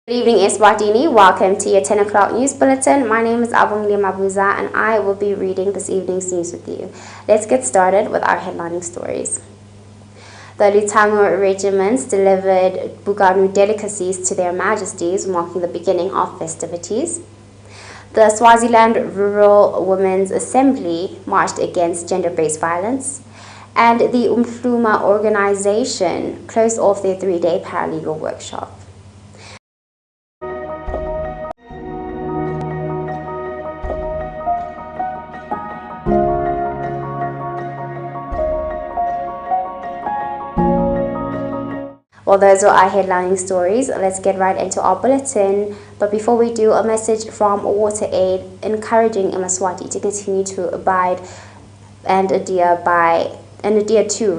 Good evening, ESWATINI. Welcome to your 10 o'clock news bulletin. My name is Yemaswati and I will be reading this evening's news with you. Let's get started with our headlining stories. The Lutango regiments delivered Buganu delicacies to their majesties, marking the beginning of festivities. The Swaziland Rural Women's Assembly marched against gender-based violence. And the Umhluma organization closed off their 3-day paralegal workshop. Well, those are our headlining stories. Let's get right into our bulletin. But before we do, a message from WaterAid encouraging Yemaswati to continue to abide and adhere to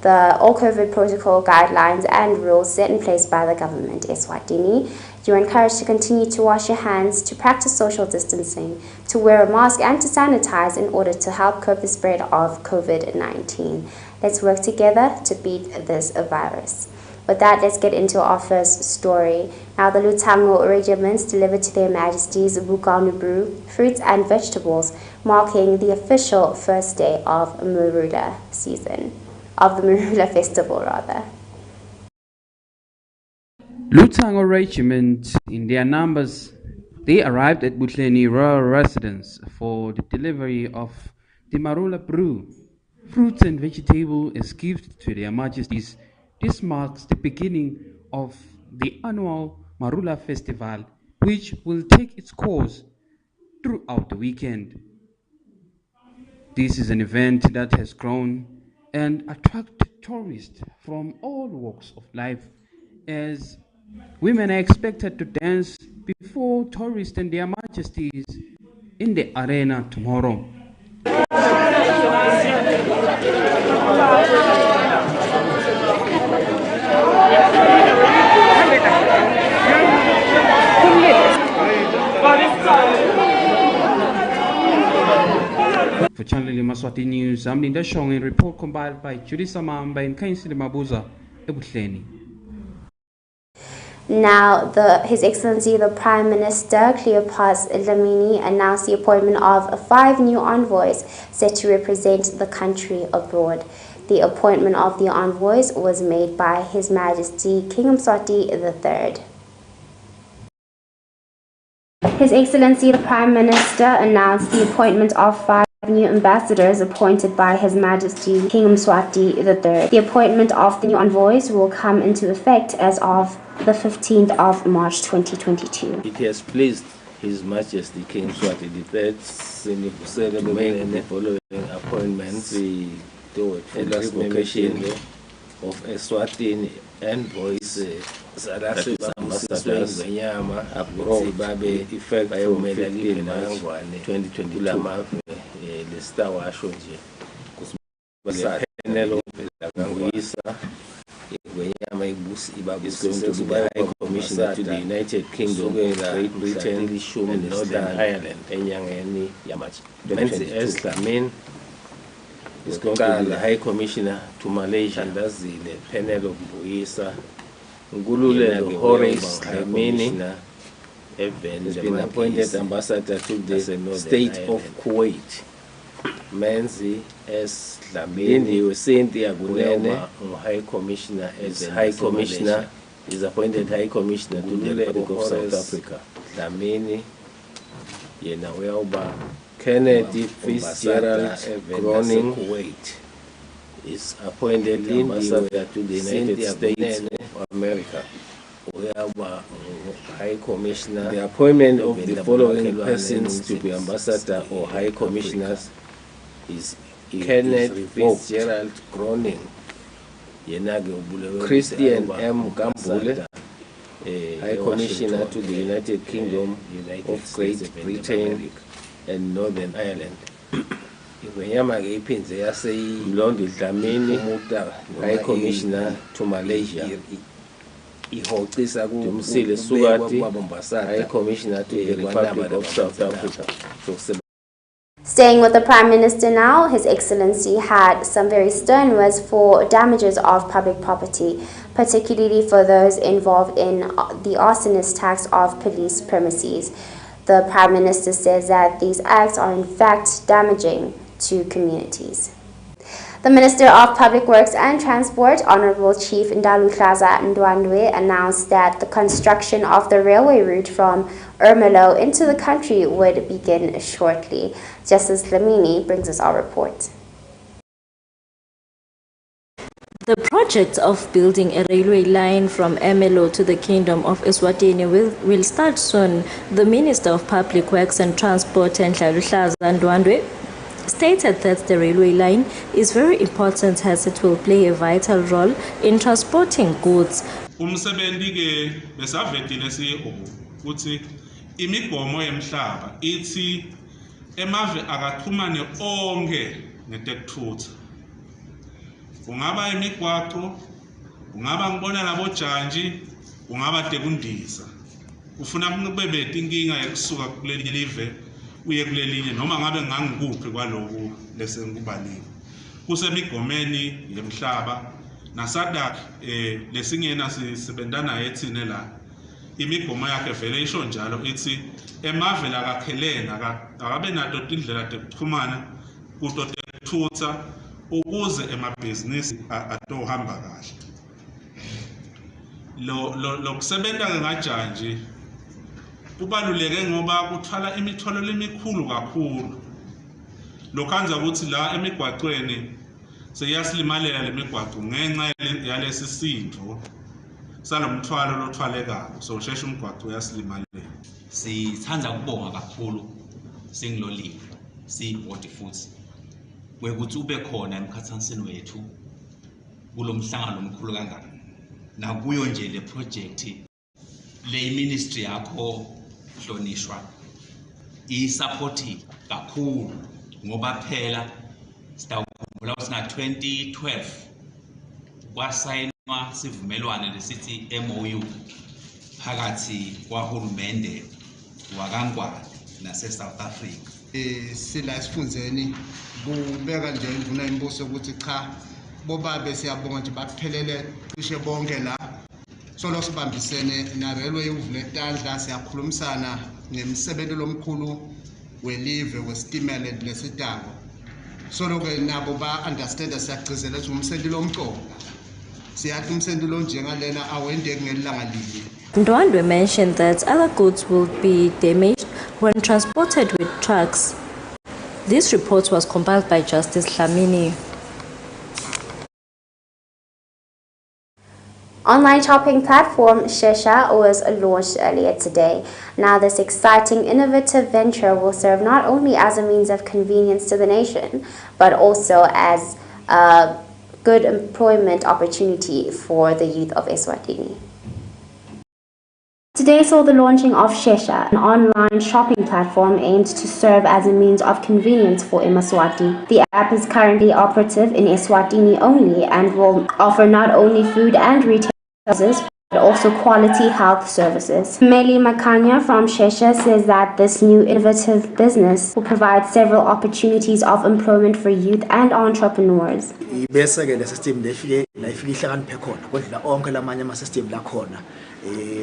the all COVID protocol guidelines and rules set in place by the government, Eswatini. You're encouraged to continue to wash your hands, to practice social distancing, to wear a mask and to sanitize in order to help curb the spread of COVID-19. Let's work together to beat this virus. With that, let's get into our first story. Now, the Lutango regiments delivered to their majesties Buganu brew, fruits and vegetables, marking the official first day of Marula season, of the Marula festival rather. Lutango regiment, in their numbers, they arrived at BULLETIN royal residence for the delivery of the Marula brew, fruits and vegetables as gifts to their majesties. This marks the beginning of the annual Marula festival, which will take its course throughout the weekend. This is an event that has grown and attracted tourists from all walks of life, as women are expected to dance before tourists and their majesties in the arena tomorrow. For Channel Yemaswati News, I'm Linda Shong, and report compiled by Judy Samamba and Kainsile Mabuza, eBuhleni. Now, His Excellency the Prime Minister Cleopas Dlamini announced the appointment of 5 new envoys set to represent the country abroad. The appointment of the envoys was made by His Majesty King Yemaswati III. His Excellency the Prime Minister announced the appointment of 5 new ambassadors appointed by His Majesty King Yemaswati III. The appointment of the new envoys will come into effect as of the 15th of March 2022. It has pleased His Majesty King Yemaswati III to make the following appointments: the revocation of Eswatini envoys ambassadors abroad babe effect from 15 March 2022. Panel is going to be the High Commissioner to the United Kingdom, Great Britain, and Northern Ireland. Menzi Eslamin is going to be the High Commissioner to Malaysia, and that's the panel of Buisa. Ngulule Horace Lamini has been appointed ambassador to the State of Kuwait. Menzi S. Lamini Cynthia Gunene, High Commissioner, as High Commissioner, is appointed High Commissioner to the Republic of South Africa. Lamini Yenawelba Kennedy Fitzgerald Groning Kuwait is appointed ambassador to the United States of America. High Commissioner. The appointment of the following persons to be ambassador or High Commissioners is Kenneth Fitzgerald Groning, Christian M. Gambule, High Commissioner to the United Kingdom of Great Britain and Northern Ireland. Mlondi Dlamini, High Commissioner to Malaysia. Tumsile Sugati, High Commissioner to the Republic of South Africa. Staying with the Prime Minister now, His Excellency had some very stern words for damages of public property, particularly for those involved in the arsonist tax of police premises. The Prime Minister says that these acts are in fact damaging to communities. The Minister of Public Works and Transport, Honorable Chief Ndaluhlaza Ndwandwe, announced that the construction of the railway route from Ermelo into the country would begin shortly. Justice Dlamini brings us our report. The project of building a railway line from Ermelo to the Kingdom of Eswatini will start soon. The Minister of Public Works and Transport, Ndaluhlaza Ndwandwe, stated that the railway line is very important as it will play a vital role in transporting goods. Umsebenzi ke besavetile ukuthi imigomo yemhlaba ithi emave akaxhumane onke ngetekuthutha. Kungaba imigwaqo, kungaba ngibona labojantshi, kungaba tekundiza. Ufuna kube betinkinga yokusuka kuleli live uye kulelinye noma ngabe ngangikuphi kwaloku lesengubani kusemigomeni yemhlaba nasadak lesingena sisebenzana ethine la imigomo yakhe vele isho njalo ithi emave la kakhelena akabe nato indlela zokuxhumana kuto tekuthutha ukuze emabhizinisi atohamba kahle lo kusebenza ngajantshi kubaluleke ngoba kuthwala imithwalo lemikhulu kakhulu lokhanza ukuthi la emigwaqweni seyasilimalela lemigwaqo ngenxa yalesi sindvo salomthwalo lothwalekako so sheshe umgwaqo uyasilimalela. Sithanda ukubonga kakhulu singilolive sibhodi futhi kwekuthi ube khona emkhathanisweni wethu kulomhlangano omkhulu kangaka nakuyo nje le project le ministry yakho hlonishwa isupporti kakhulu ngoba phela sitawukhumbula usina 2012 kwasayinwa sivumelwano lesithi MOU phakathi kwahulumende wakangwane nase South Africa. Sila esifundzeni kubeka nje induna imbuso ukuthi cha bobabe siyabonga nje baphelele cishe bonke la solo sibambisene na railway uvule tandla siyakhulumisana ngemsebenzi lomkhulu welive wesitimela lesitako solo ke nabo ba understand siyagcizela ukuthi umsebenzi lomqoka siyathi umsebenzi lo njengalena awende ngelanga linye. Ndwandwe mentioned that other goods will be damaged when transported with trucks. This report was compiled by Justice Dlamini. Online shopping platform Shesha was launched earlier today. Now this exciting innovative venture will serve not only as a means of convenience to the nation, but also as a good employment opportunity for the youth of Eswatini. Today saw the launching of Shesha, an online shopping platform aimed to serve as a means of convenience for Yemaswati. The app is currently operative in Eswatini only and will offer not only food and retail services, but also quality health services. Meli Makanya from Shesha says that this new innovative business will provide several opportunities of employment for youth and entrepreneurs.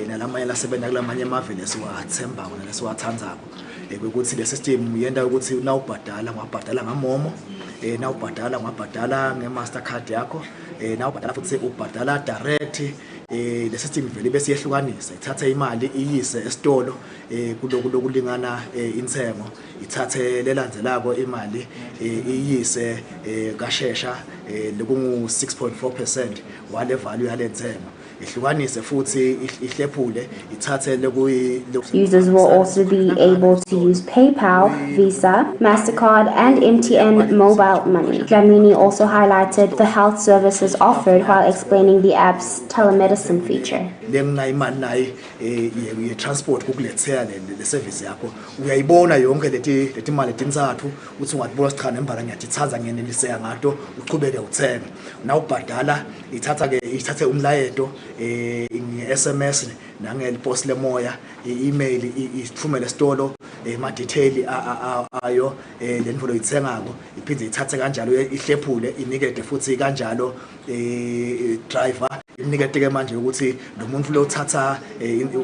nalamanye lasebenza kulamanye amavele siwathemba wona lesiwathandzako ukuthi le system yenda ukuthi nawubhadala ngwabhadala ngamomo nawubhadala ngwabhadala nge-Mastercard yakho nawubhadala futhi ubhadala direct le system vele bese yehlukanisa ithatha imali iyise esitolo kulokulingana inthengo ithathe lelandzelako imali iyise kashesha lokungu 6.4% wale value yale nthengo. Users will also be able to use PayPal, Visa, MasterCard, and MTN mobile money. Dlamini also highlighted the health services offered while explaining the app's telemedicine feature. Transport kukulethela le service yakho uyayibona yonke leti mali tinzathu uthi ungatibona sichana embala ngiyatithatha ngeneliseka ngato uqhubeke uthenga na ubhadala ithatha umlayeto nge-SMS nangeliposi lemoya i-email ithumele esitolo ama-detail ayo le mvulo oyithengako iphinde ithathe kanjalo ihlephule inikede futhi kanjalo driver imnikede-ke manje ukuthi lo muntu lo uthatha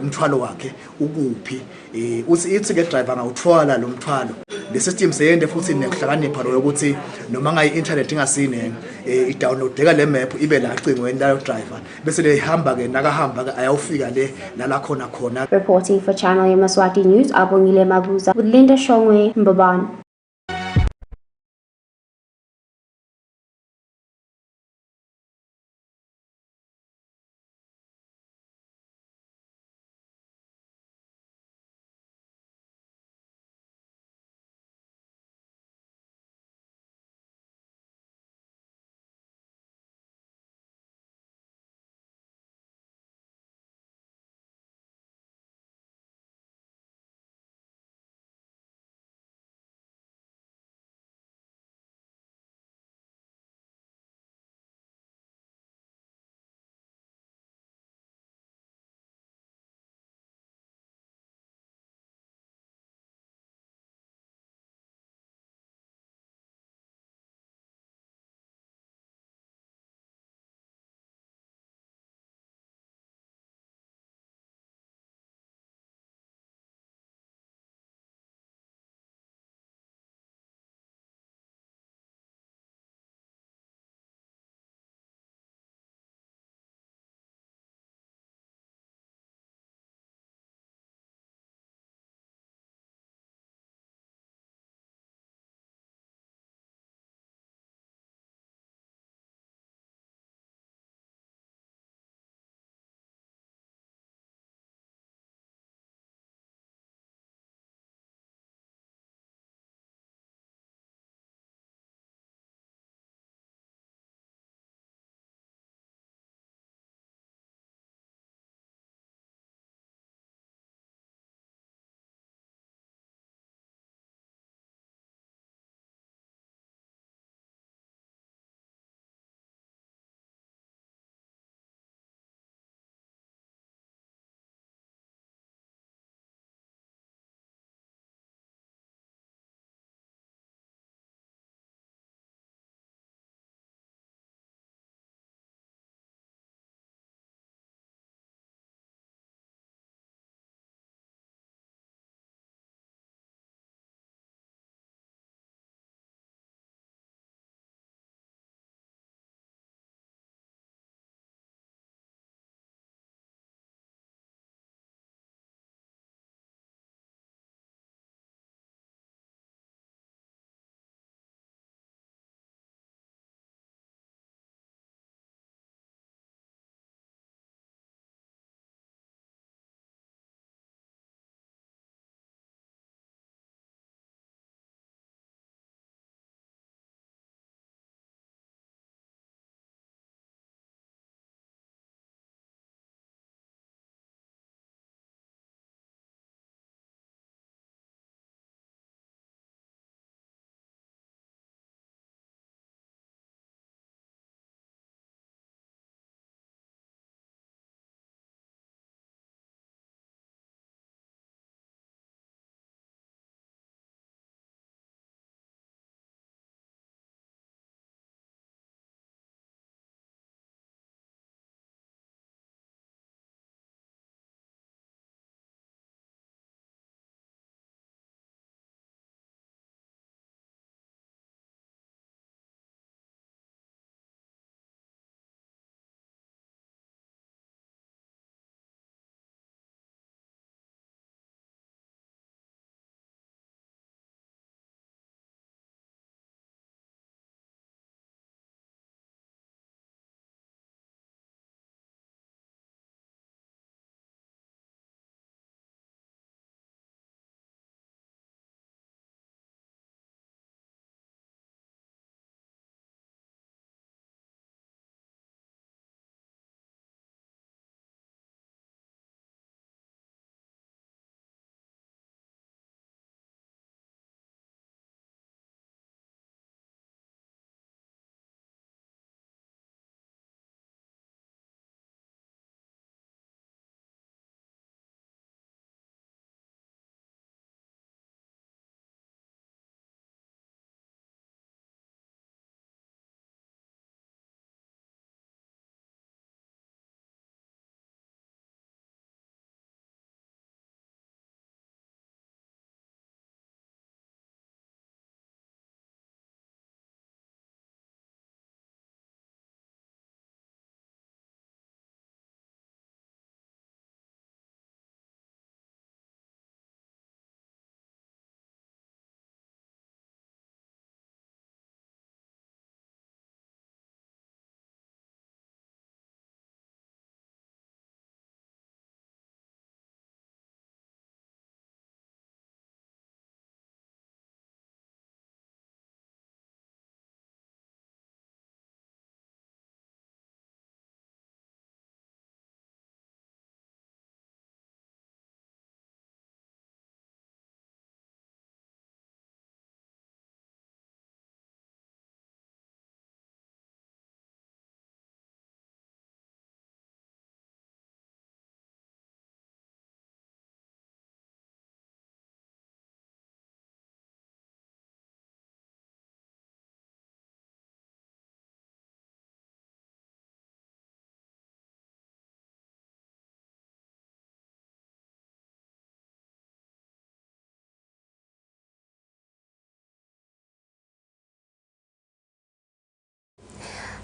umthwalo wakhe ukuphi ithi-ke driver angawuthwala lo mthwalo le system seyende futhi nekuhlakanipha lo ukuthi noma ngayi-internet ingasinenge i-download-eka le map ibe la cingweni layo driver bese lehamba-ke nakahamba-ke ayawufika le nala khona. Reporting for Channel Yemaswati News, Abongile Mabuza with Linda Shongwe Mbaban.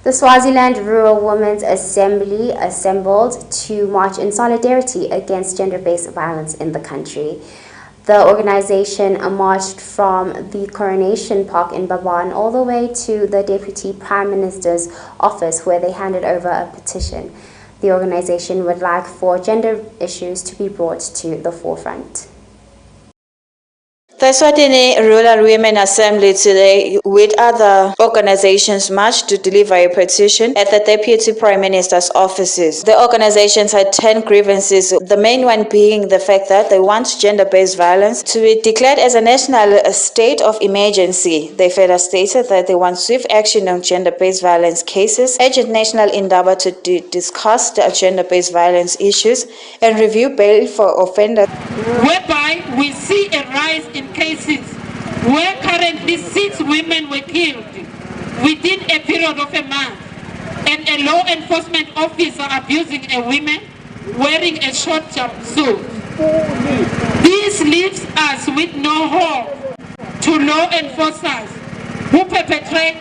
The Swaziland Rural Women's Assembly assembled to march in solidarity against gender-based violence in the country. The organization marched from the Coronation Park in Baban all the way to the Deputy Prime Minister's office, where they handed over a petition. The organization would like for gender issues to be brought to the forefront. The Eswatini Rural Women Assembly today, with other organizations, marched to deliver a petition at the Deputy Prime Minister's offices. The organizations had 10 grievances, the main one being the fact that they want gender-based violence to be declared as a national state of emergency. They further stated that they want swift action on gender-based violence cases, urgent national endeavor to discuss the gender-based violence issues, and review bail for offenders. Whereby we see a rise in cases where currently 6 women were killed within a period of a month, and a law enforcement officer abusing a woman wearing a short jumpsuit. This leaves us with no hope to law enforcers who perpetuate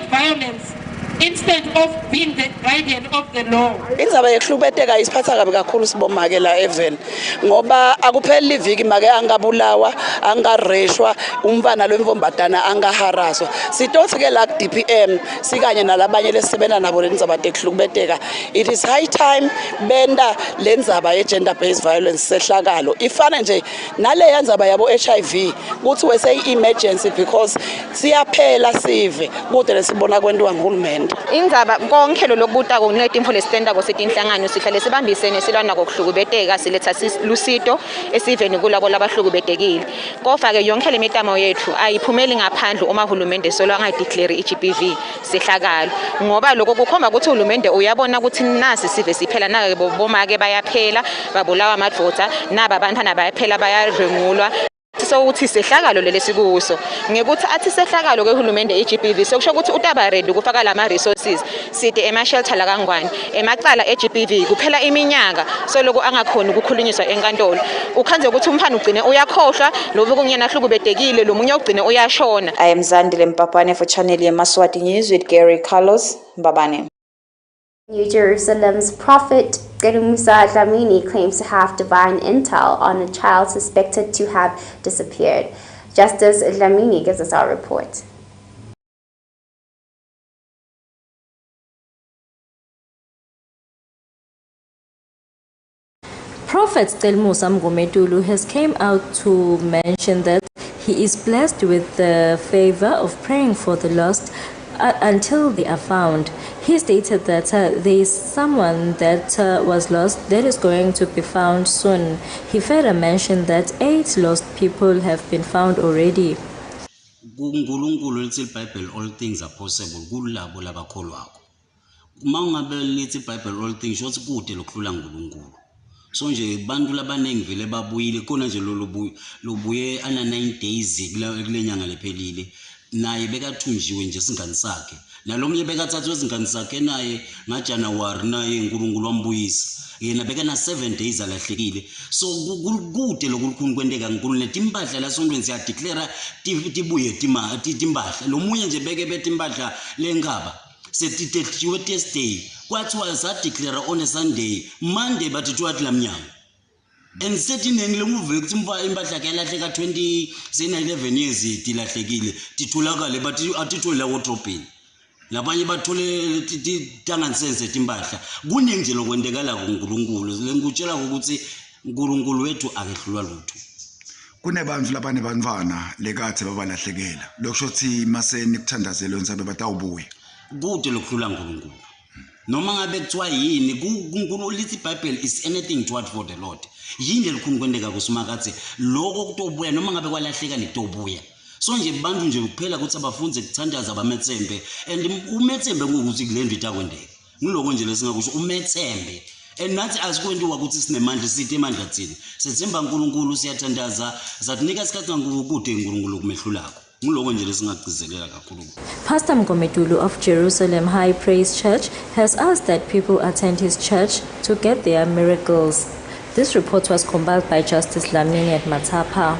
violence instead of being the guardian of the law. Indzaba yekuhlubeteka isiphatha kabi kakhulu sibomake la even ngoba akupheli iviki make angabulawa angareshwa umfana lwemvombatana angaharaswa sitothi ke la DPM sikanye nalabanye lesebenza nabo lendzaba yekuhlubeteka. It is high time benda lendzaba ye gender based violence sehlakalo ifana nje nale yandzaba yabo HIV kuthi wese emergency because siyaphela sive kude lesibona kwentiwa nguhulumende. Indzaba konke lokubuta kunetintfo lesitenda kosetinhlangano sihlale sibambisene silwana kokuhlukubeteka siletha lusito esiveni kulabo labahlukubetekile. Kofa ke yonke lemitamo yethu ayiphumeli ngaphandle uma uhulumende solo angayideclare iGBV sehlakalo ngoba lokho kukhomba ukuthi uhulumende uyabona ukuthi nasi sive siphela nake bomake bayaphela babulawa amadvodza naba abantwana bayaphela bayarengulwa. So uthi sehlakalo leli sikuso ngekuthi athi sehlakalo ke uhulumende eGBV sokusho ukuthi utaba ready kufaka lama resources sithi ema shelter la kangwane emacala eGBV kuphela iminyaka soloko angakhoni ukukhulunyiswa enkantolo ukhanze ukuthi umphana ugcine uyakhohlwa lobu kunyana hlukubetekile lo munye ugcine uyashona. I am Zandile Mpapane for channel Yemaswati News with Gary Carlos Mbabane. New Jerusalem's prophet Musa Dlamini claims to have divine intel on a child suspected to have disappeared. Justice Dlamini gives us our report. Prophet Musa Mgometulu has came out to mention that he is blessed with the favor of praying for the lost until they are found. He stated that there is someone that was lost that is going to be found soon. He further mentioned that 8 lost people have been found already. uNkulunkulu lithi iBhayibheli all things are possible kulabo labakholwako. Uma ungabe lithi iBhayibheli all things shothi kude lokudlula uNkulunkulu. So nje bantu labanengi vele babuyile khona nje lobuye ana 9 days kule nyanga lephelile naye bekathunjiwe nje singani sakhe nalomnye bekathathwe izingane zakhe naye ngaJanuary naye uNkulunkulu wambuyisa yena bekana 7 days alahlekile. So kude lokukhulu kwenteka nkulu letimpahla la sontweni siya declare tibuye timpahla lomunye nje beke betimpahla lenkaba setithethiwe Thursday kwathiwa sa declare on a Sunday Monday bathi twathi lamnyama and setineni lenguve ukuthi impahla yakhe yalahleka 20 sena 11 years tilahlekile titholakale bathi atithola wardrobe labanye bathole tangansense timpahla kuningi nje lokwendekala kuNkulunkulu lengikutshela ukuthi uNkulunkulu wethu akehlulwa lutho. Kunebantu labane bantwana lekathe babalahlekela lokusho ukuthi maseni kuthandazelo nsabe batawubuya kude lokuhlula uNkulunkulu noma ngabe kuthiwa yini kuNkulunkulu lithi iBhayibheli is anything toward for the Lord yini likhulu kwendeka kusimakathe lokho kutobuya noma ngabe kwalahleka netobuya. So nje bantu nje kuphela ukuthi abafunze kuthandaza abamethembe and umethembe ngokuthi kulendwe itakwendeka ngiloko nje lesingakusho umethembe and nathi asikwendiwa ukuthi sinemandla sithi emandla thini sithemba uNkulunkulu siyathandaza zatinika isikhathi ngokude uNkulunkulu kumehlulako ngiloko nje lesingagcizelela kakhulu. Pastor Mgometulu of Jerusalem High Praise Church has asked that people attend his church to get their miracles. This report was compiled by Justice Dlamini at Matapa.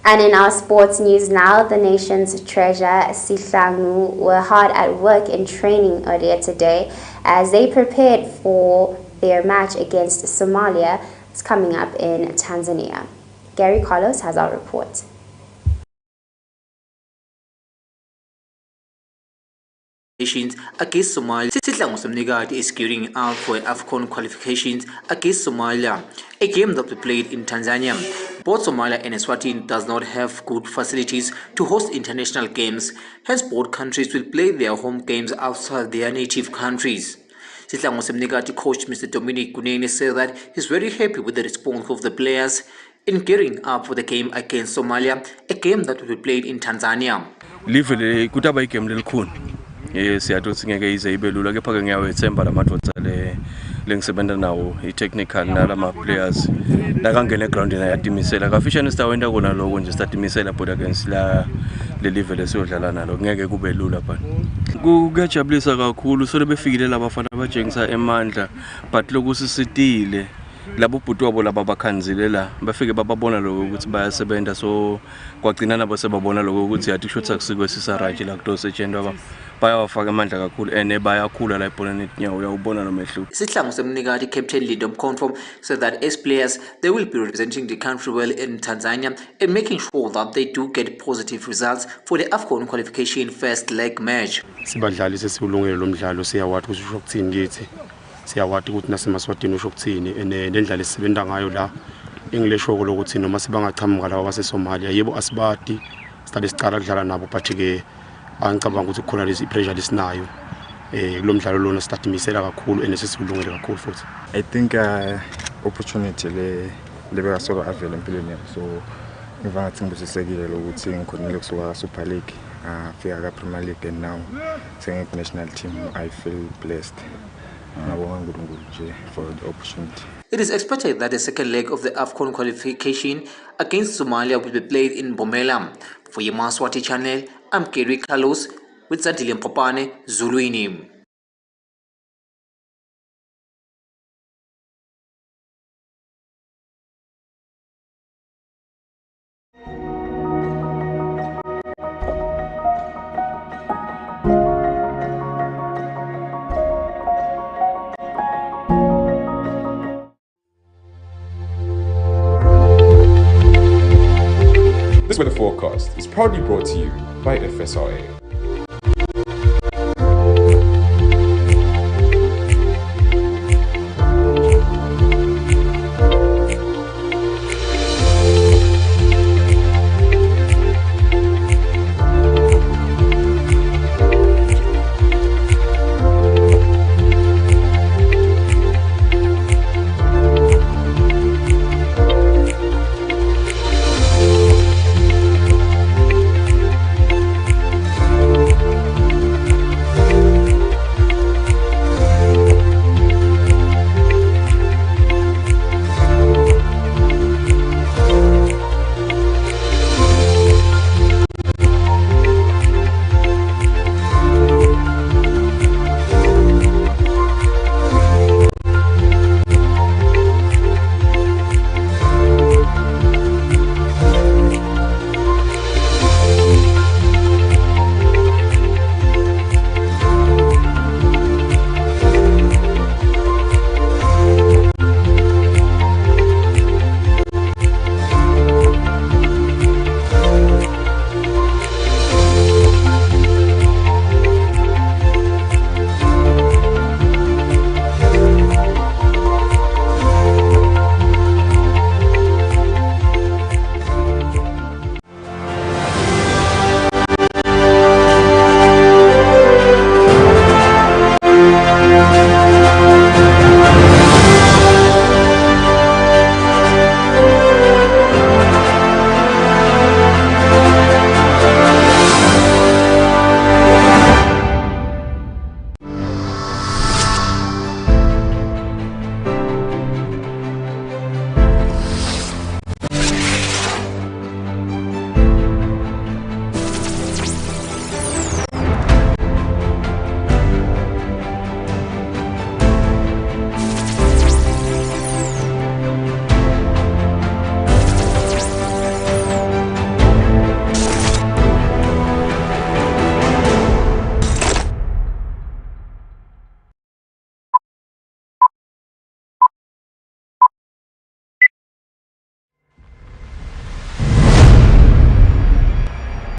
And in our sports news now, the nation's treasure, Sihlangu, were hard at work in training earlier today as they prepared for their match against Somalia. It's coming up in Tanzania. Gary Carlos has our report. Against Somalia, Sihlangu is gearing up for AFCON qualifications against Somalia, a game that will be played in Tanzania. Both Somalia and Eswatini does not have good facilities to host international games, hence both countries will play their home games outside their native countries. Sihlangu coach Mr. Dominic Kunene said that he's very happy with the response of the players in gearing up for the game against Somalia, a game that will be played in Tanzania. Siyathothi ngeke ize ibe lula kepha ke ngiyawethemba lamadoda lengisebenza nawo i-technical nalama players nakangena egroundini ayatimisela kafishane sitawenda kona lokho nje sitatimisela but against le level esiyodlala nalo ngeke kube lula phana. Kuyajabulisa kakhulu solo befikile labafana abajengisa emandla but lokusisitile labo bhuti wabo laba bakhanzile la bafike bababona lokho ukuthi bayasebenza so kwagcina nabo sebabona lokho ukuthi yathi kusho akusikwe sisaraji la kulo setshentwa bayawafaka amandla kakhulu ene bayakhula la ibholeni etinyawo uyawubona nomehluko. Sihlangu Captain Lidom Confirm said that as players they will be representing the country well in Tanzania and making sure that they do get positive results for the AFCON qualification first leg match. Sibadlali sesiulungele lo mdlalo siyawathi ukuthi usho ukuthini kithi siyawathi ukuthi nasemaswatini usho ukuthini nendlela esisebenza ngayo la English woko lokuthi noma sibangachamuka laba baseSomalia yebo asibadi sitade sicala kudlala nabo but ke angicabanga ukuthi khona lezi pressure lesinayo kulo mdlalo lona sitatimisela kakhulu enesesiulungele kakhulu futhi. I think opportunity le beka solo avela empilweni yami so ngivangathi ngibusisekile lokuthi ngikhonile kusuka Super League fika ka Premier League and now sengik national team. I feel blessed. For the opportunity. It is expected that the second leg of the AFCON qualification against Somalia will be played in Bomela. For Yemaswati channel, I'm Gary Carlos with Zandile Mpopane, Zuluini. This weather forecast is proudly brought to you by FSRA.